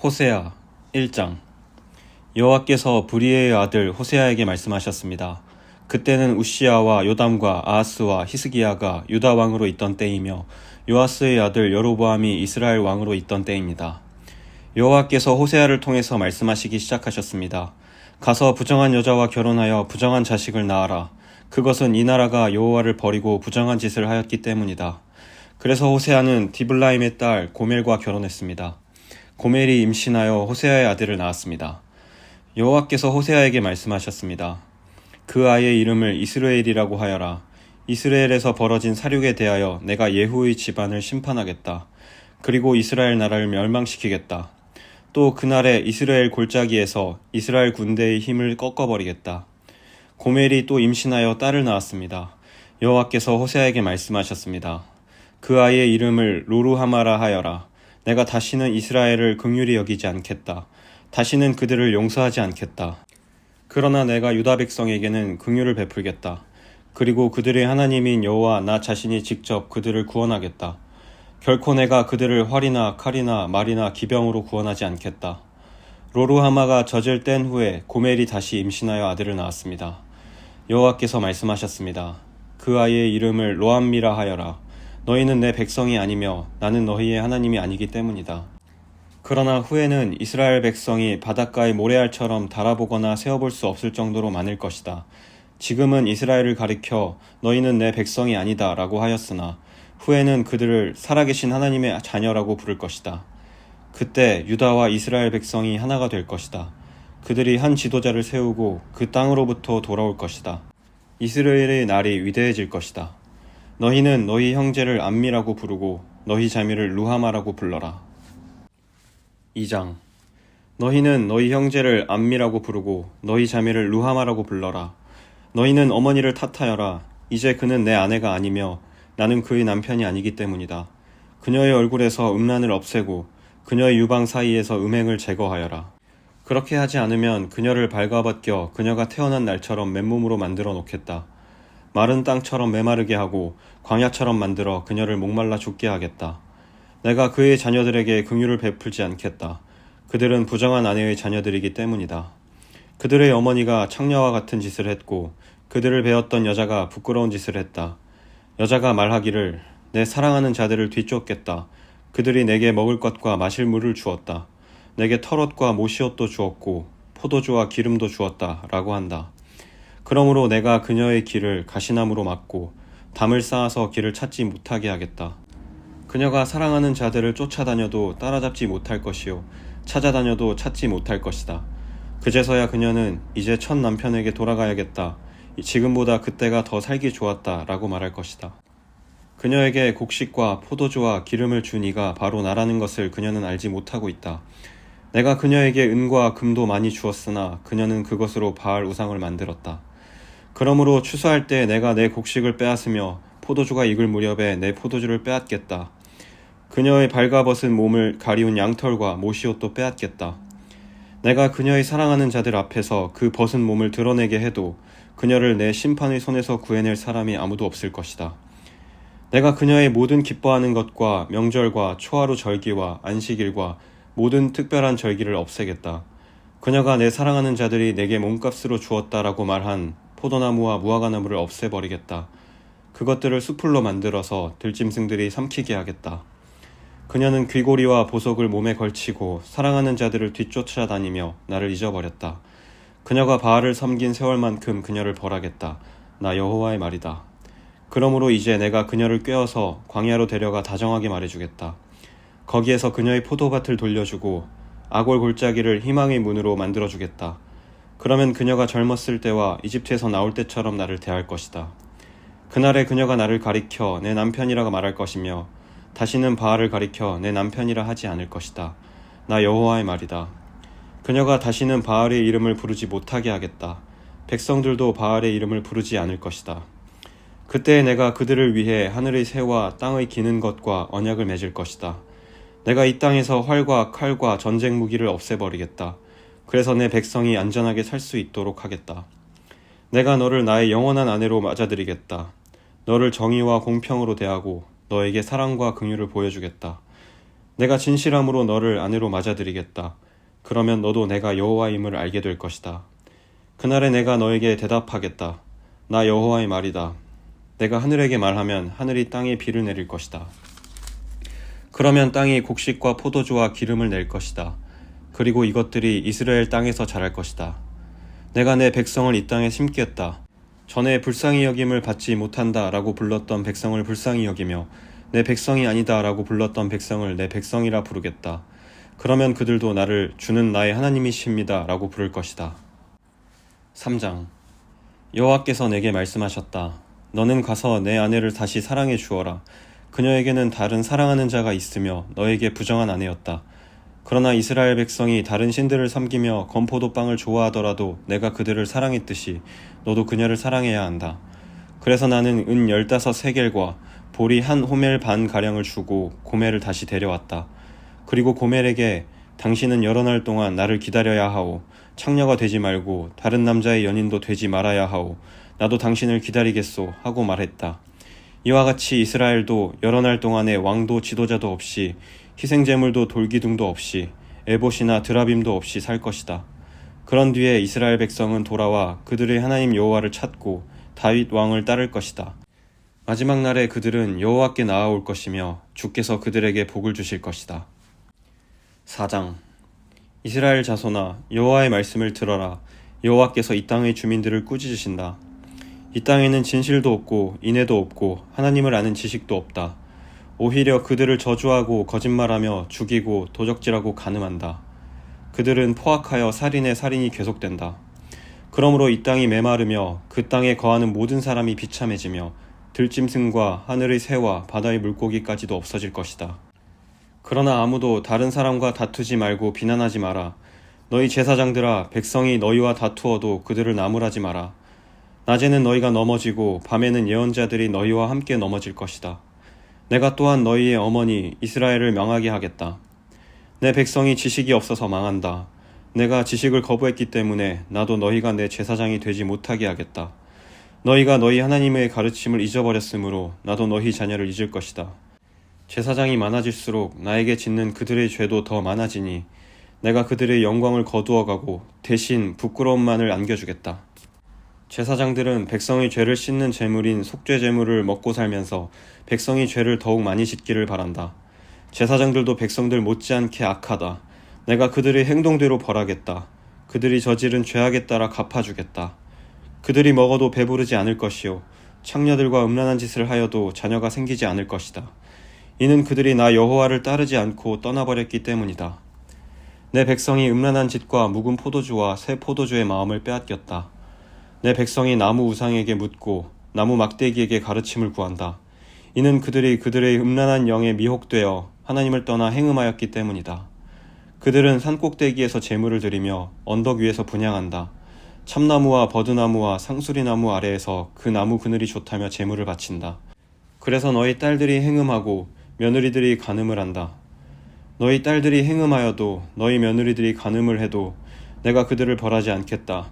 호세아 1장. 여호와께서 브리에의 아들 호세아에게 말씀하셨습니다. 그때는 우시야와 요담과 아하스와 히스기야가 유다 왕으로 있던 때이며 요아스의 아들 여로보암이 이스라엘 왕으로 있던 때입니다. 여호와께서 호세아를 통해서 말씀하시기 시작하셨습니다. 가서 부정한 여자와 결혼하여 부정한 자식을 낳아라. 그것은 이 나라가 여호와를 버리고 부정한 짓을 하였기 때문이다. 그래서 호세아는 디블라임의 딸 고멜과 결혼했습니다. 고멜이 임신하여 호세아의 아들을 낳았습니다. 여호와께서 호세아에게 말씀하셨습니다. 그 아이의 이름을 이스라엘이라고 하여라. 이스라엘에서 벌어진 살육에 대하여 내가 예후의 집안을 심판하겠다. 그리고 이스라엘 나라를 멸망시키겠다. 또 그날에 이스라엘 골짜기에서 이스라엘 군대의 힘을 꺾어버리겠다. 고멜이 또 임신하여 딸을 낳았습니다. 여호와께서 호세아에게 말씀하셨습니다. 그 아이의 이름을 로루하마라 하여라. 내가 다시는 이스라엘을 긍휼히 여기지 않겠다. 다시는 그들을 용서하지 않겠다. 그러나 내가 유다 백성에게는 긍휼을 베풀겠다. 그리고 그들의 하나님인 여호와 나 자신이 직접 그들을 구원하겠다. 결코 내가 그들을 활이나 칼이나 말이나 기병으로 구원하지 않겠다. 로루하마가 젖을 뗀 후에 고멜이 다시 임신하여 아들을 낳았습니다. 여호와께서 말씀하셨습니다. 그 아이의 이름을 로암미라 하여라. 너희는 내 백성이 아니며 나는 너희의 하나님이 아니기 때문이다. 그러나 후에는 이스라엘 백성이 바닷가의 모래알처럼 달아보거나 세어볼 수 없을 정도로 많을 것이다. 지금은 이스라엘을 가리켜 너희는 내 백성이 아니다 라고 하였으나 후에는 그들을 살아계신 하나님의 자녀라고 부를 것이다. 그때 유다와 이스라엘 백성이 하나가 될 것이다. 그들이 한 지도자를 세우고 그 땅으로부터 돌아올 것이다. 이스라엘의 날이 위대해질 것이다. 너희는 너희 형제를 암미라고 부르고 너희 자매를 루하마라고 불러라. 2장. 너희는 너희 형제를 암미라고 부르고 너희 자매를 루하마라고 불러라. 너희는 어머니를 탓하여라. 이제 그는 내 아내가 아니며 나는 그의 남편이 아니기 때문이다. 그녀의 얼굴에서 음란을 없애고 그녀의 유방 사이에서 음행을 제거하여라. 그렇게 하지 않으면 그녀를 발가벗겨 그녀가 태어난 날처럼 맨몸으로 만들어 놓겠다. 마른 땅처럼 메마르게 하고 광야처럼 만들어 그녀를 목말라 죽게 하겠다. 내가 그의 자녀들에게 긍휼을 베풀지 않겠다. 그들은 부정한 아내의 자녀들이기 때문이다. 그들의 어머니가 창녀와 같은 짓을 했고 그들을 베었던 여자가 부끄러운 짓을 했다. 여자가 말하기를 내 사랑하는 자들을 뒤쫓겠다. 그들이 내게 먹을 것과 마실 물을 주었다. 내게 털옷과 모시옷도 주었고 포도주와 기름도 주었다 라고 한다. 그러므로 내가 그녀의 길을 가시나무로 막고 담을 쌓아서 길을 찾지 못하게 하겠다. 그녀가 사랑하는 자들을 쫓아다녀도 따라잡지 못할 것이요 찾아다녀도 찾지 못할 것이다. 그제서야 그녀는 이제 첫 남편에게 돌아가야겠다. 지금보다 그때가 더 살기 좋았다 라고 말할 것이다. 그녀에게 곡식과 포도주와 기름을 준 이가 바로 나라는 것을 그녀는 알지 못하고 있다. 내가 그녀에게 은과 금도 많이 주었으나 그녀는 그것으로 바알 우상을 만들었다. 그러므로 추수할 때 내가 내 곡식을 빼앗으며 포도주가 익을 무렵에 내 포도주를 빼앗겠다. 그녀의 발가벗은 몸을 가리운 양털과 모시옷도 빼앗겠다. 내가 그녀의 사랑하는 자들 앞에서 그 벗은 몸을 드러내게 해도 그녀를 내 심판의 손에서 구해낼 사람이 아무도 없을 것이다. 내가 그녀의 모든 기뻐하는 것과 명절과 초하루 절기와 안식일과 모든 특별한 절기를 없애겠다. 그녀가 내 사랑하는 자들이 내게 몸값으로 주었다라고 말한 포도나무와 무화과나무를 없애버리겠다. 그것들을 수풀로 만들어서 들짐승들이 삼키게 하겠다. 그녀는 귀고리와 보석을 몸에 걸치고 사랑하는 자들을 뒤쫓아다니며 나를 잊어버렸다. 그녀가 바알을 섬긴 세월만큼 그녀를 벌하겠다. 나 여호와의 말이다. 그러므로 이제 내가 그녀를 꿰어서 광야로 데려가 다정하게 말해주겠다. 거기에서 그녀의 포도밭을 돌려주고 아골 골짜기를 희망의 문으로 만들어주겠다. 그러면 그녀가 젊었을 때와 이집트에서 나올 때처럼 나를 대할 것이다. 그날에 그녀가 나를 가리켜 내 남편이라고 말할 것이며 다시는 바알을 가리켜 내 남편이라 하지 않을 것이다. 나 여호와의 말이다. 그녀가 다시는 바알의 이름을 부르지 못하게 하겠다. 백성들도 바알의 이름을 부르지 않을 것이다. 그때 내가 그들을 위해 하늘의 새와 땅의 기는 것과 언약을 맺을 것이다. 내가 이 땅에서 활과 칼과 전쟁 무기를 없애버리겠다. 그래서 내 백성이 안전하게 살 수 있도록 하겠다. 내가 너를 나의 영원한 아내로 맞아들이겠다. 너를 정의와 공평으로 대하고 너에게 사랑과 긍휼을 보여주겠다. 내가 진실함으로 너를 아내로 맞아들이겠다. 그러면 너도 내가 여호와임을 알게 될 것이다. 그날에 내가 너에게 대답하겠다. 나 여호와의 말이다. 내가 하늘에게 말하면 하늘이 땅에 비를 내릴 것이다. 그러면 땅이 곡식과 포도주와 기름을 낼 것이다. 그리고 이것들이 이스라엘 땅에서 자랄 것이다. 내가 내 백성을 이 땅에 심겠다. 전에 불쌍히 여김을 받지 못한다 라고 불렀던 백성을 불쌍히 여기며 내 백성이 아니다 라고 불렀던 백성을 내 백성이라 부르겠다. 그러면 그들도 나를 주는 나의 하나님이십니다 라고 부를 것이다. 3장. 여호와께서 내게 말씀하셨다. 너는 가서 내 아내를 다시 사랑해 주어라. 그녀에게는 다른 사랑하는 자가 있으며 너에게 부정한 아내였다. 그러나 이스라엘 백성이 다른 신들을 섬기며 건포도빵을 좋아하더라도 내가 그들을 사랑했듯이 너도 그녀를 사랑해야 한다. 그래서 나는 은 15세겔과 보리 한 호멜 반 가량을 주고 고멜을 다시 데려왔다. 그리고 고멜에게 당신은 여러 날 동안 나를 기다려야 하오. 창녀가 되지 말고 다른 남자의 연인도 되지 말아야 하오. 나도 당신을 기다리겠소 하고 말했다. 이와 같이 이스라엘도 여러 날 동안에 왕도 지도자도 없이 희생제물도 돌기둥도 없이 에봇이나 드라빔도 없이 살 것이다. 그런 뒤에 이스라엘 백성은 돌아와 그들의 하나님 여호와를 찾고 다윗 왕을 따를 것이다. 마지막 날에 그들은 여호와께 나아올 것이며 주께서 그들에게 복을 주실 것이다. 4장. 이스라엘 자손아, 여호와의 말씀을 들어라. 여호와께서 이 땅의 주민들을 꾸짖으신다. 이 땅에는 진실도 없고 인애도 없고 하나님을 아는 지식도 없다. 오히려 그들을 저주하고 거짓말하며 죽이고 도적질하고 간음한다. 그들은 포악하여 살인의 살인이 계속된다. 그러므로 이 땅이 메마르며 그 땅에 거하는 모든 사람이 비참해지며 들짐승과 하늘의 새와 바다의 물고기까지도 없어질 것이다. 그러나 아무도 다른 사람과 다투지 말고 비난하지 마라. 너희 제사장들아, 백성이 너희와 다투어도 그들을 나무라지 마라. 낮에는 너희가 넘어지고 밤에는 예언자들이 너희와 함께 넘어질 것이다. 내가 또한 너희의 어머니 이스라엘을 명하게 하겠다. 내 백성이 지식이 없어서 망한다. 내가 지식을 거부했기 때문에 나도 너희가 내 제사장이 되지 못하게 하겠다. 너희가 너희 하나님의 가르침을 잊어버렸으므로 나도 너희 자녀를 잊을 것이다. 제사장이 많아질수록 나에게 짓는 그들의 죄도 더 많아지니 내가 그들의 영광을 거두어가고 대신 부끄러움만을 안겨주겠다. 제사장들은 백성의 죄를 씻는 제물인 속죄 제물을 먹고 살면서 백성이 죄를 더욱 많이 짓기를 바란다. 제사장들도 백성들 못지않게 악하다. 내가 그들의 행동대로 벌하겠다. 그들이 저지른 죄악에 따라 갚아주겠다. 그들이 먹어도 배부르지 않을 것이요 창녀들과 음란한 짓을 하여도 자녀가 생기지 않을 것이다. 이는 그들이 나 여호와를 따르지 않고 떠나버렸기 때문이다. 내 백성이 음란한 짓과 묵은 포도주와 새 포도주의 마음을 빼앗겼다. 내 백성이 나무 우상에게 묻고 나무 막대기에게 가르침을 구한다. 이는 그들이 그들의 음란한 영에 미혹되어 하나님을 떠나 행음하였기 때문이다. 그들은 산꼭대기에서 제물을 드리며 언덕 위에서 분향한다. 참나무와 버드나무와 상수리나무 아래에서 그 나무 그늘이 좋다며 제물을 바친다. 그래서 너희 딸들이 행음하고 며느리들이 간음을 한다. 너희 딸들이 행음하여도 너희 며느리들이 간음을 해도 내가 그들을 벌하지 않겠다.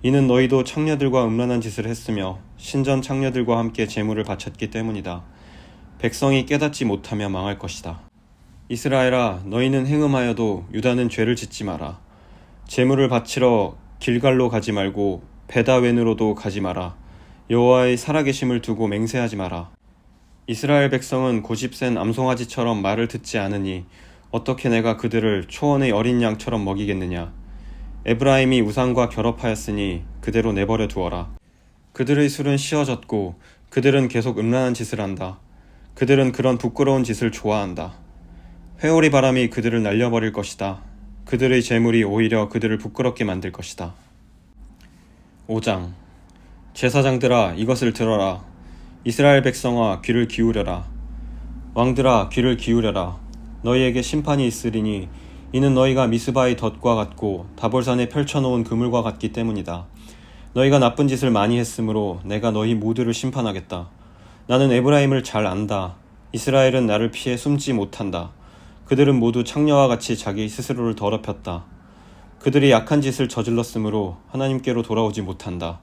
이는 너희도 창녀들과 음란한 짓을 했으며 신전 창녀들과 함께 제물을 바쳤기 때문이다. 백성이 깨닫지 못하며 망할 것이다. 이스라엘아, 너희는 행음하여도 유다는 죄를 짓지 마라. 제물을 바치러 길갈로 가지 말고 베다웬으로도 가지 마라. 여호와의 살아계심을 두고 맹세하지 마라. 이스라엘 백성은 고집센 암송아지처럼 말을 듣지 않으니 어떻게 내가 그들을 초원의 어린 양처럼 먹이겠느냐. 에브라임이 우상과 결합하였으니 그대로 내버려 두어라. 그들의 술은 쉬어졌고 그들은 계속 음란한 짓을 한다. 그들은 그런 부끄러운 짓을 좋아한다. 회오리 바람이 그들을 날려버릴 것이다. 그들의 재물이 오히려 그들을 부끄럽게 만들 것이다. 5장. 제사장들아, 이것을 들어라. 이스라엘 백성아, 귀를 기울여라. 왕들아, 귀를 기울여라. 너희에게 심판이 있으리니 이는 너희가 미스바의 덫과 같고 다볼산에 펼쳐놓은 그물과 같기 때문이다. 너희가 나쁜 짓을 많이 했으므로 내가 너희 모두를 심판하겠다. 나는 에브라임을 잘 안다. 이스라엘은 나를 피해 숨지 못한다. 그들은 모두 창녀와 같이 자기 스스로를 더럽혔다. 그들이 약한 짓을 저질렀으므로 하나님께로 돌아오지 못한다.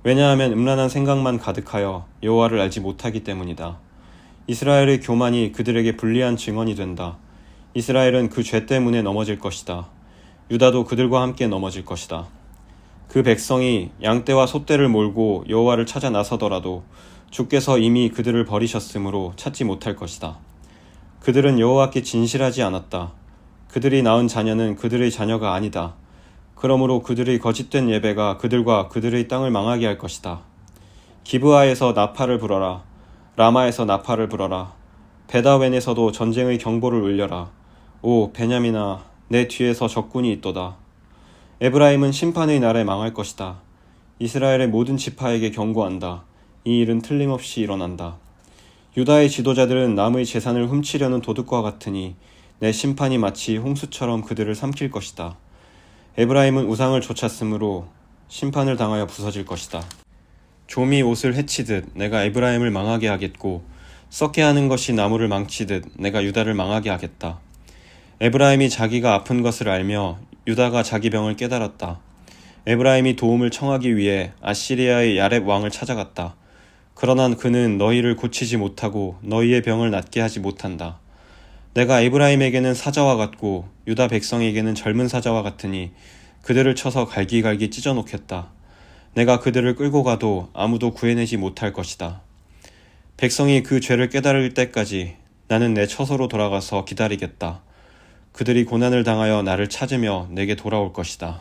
왜냐하면 음란한 생각만 가득하여 여호와를 알지 못하기 때문이다. 이스라엘의 교만이 그들에게 불리한 증언이 된다. 이스라엘은 그 죄 때문에 넘어질 것이다. 유다도 그들과 함께 넘어질 것이다. 그 백성이 양떼와 소떼를 몰고 여호와를 찾아 나서더라도 주께서 이미 그들을 버리셨으므로 찾지 못할 것이다. 그들은 여호와께 진실하지 않았다. 그들이 낳은 자녀는 그들의 자녀가 아니다. 그러므로 그들의 거짓된 예배가 그들과 그들의 땅을 망하게 할 것이다. 기브아에서 나팔을 불어라. 라마에서 나팔을 불어라. 베다웬에서도 전쟁의 경보를 울려라. 오 베냐민아, 내 뒤에서 적군이 있도다. 에브라임은 심판의 날에 망할 것이다. 이스라엘의 모든 지파에게 경고한다. 이 일은 틀림없이 일어난다. 유다의 지도자들은 남의 재산을 훔치려는 도둑과 같으니 내 심판이 마치 홍수처럼 그들을 삼킬 것이다. 에브라임은 우상을 좇았으므로 심판을 당하여 부서질 것이다. 좀이 옷을 해치듯 내가 에브라임을 망하게 하겠고 썩게 하는 것이 나무를 망치듯 내가 유다를 망하게 하겠다. 에브라임이 자기가 아픈 것을 알며 유다가 자기 병을 깨달았다. 에브라임이 도움을 청하기 위해 아시리아의 야렙 왕을 찾아갔다. 그러나 그는 너희를 고치지 못하고 너희의 병을 낫게 하지 못한다. 내가 에브라임에게는 사자와 같고 유다 백성에게는 젊은 사자와 같으니 그들을 쳐서 갈기갈기 찢어놓겠다. 내가 그들을 끌고 가도 아무도 구해내지 못할 것이다. 백성이 그 죄를 깨달을 때까지 나는 내 처소로 돌아가서 기다리겠다. 그들이 고난을 당하여 나를 찾으며 내게 돌아올 것이다.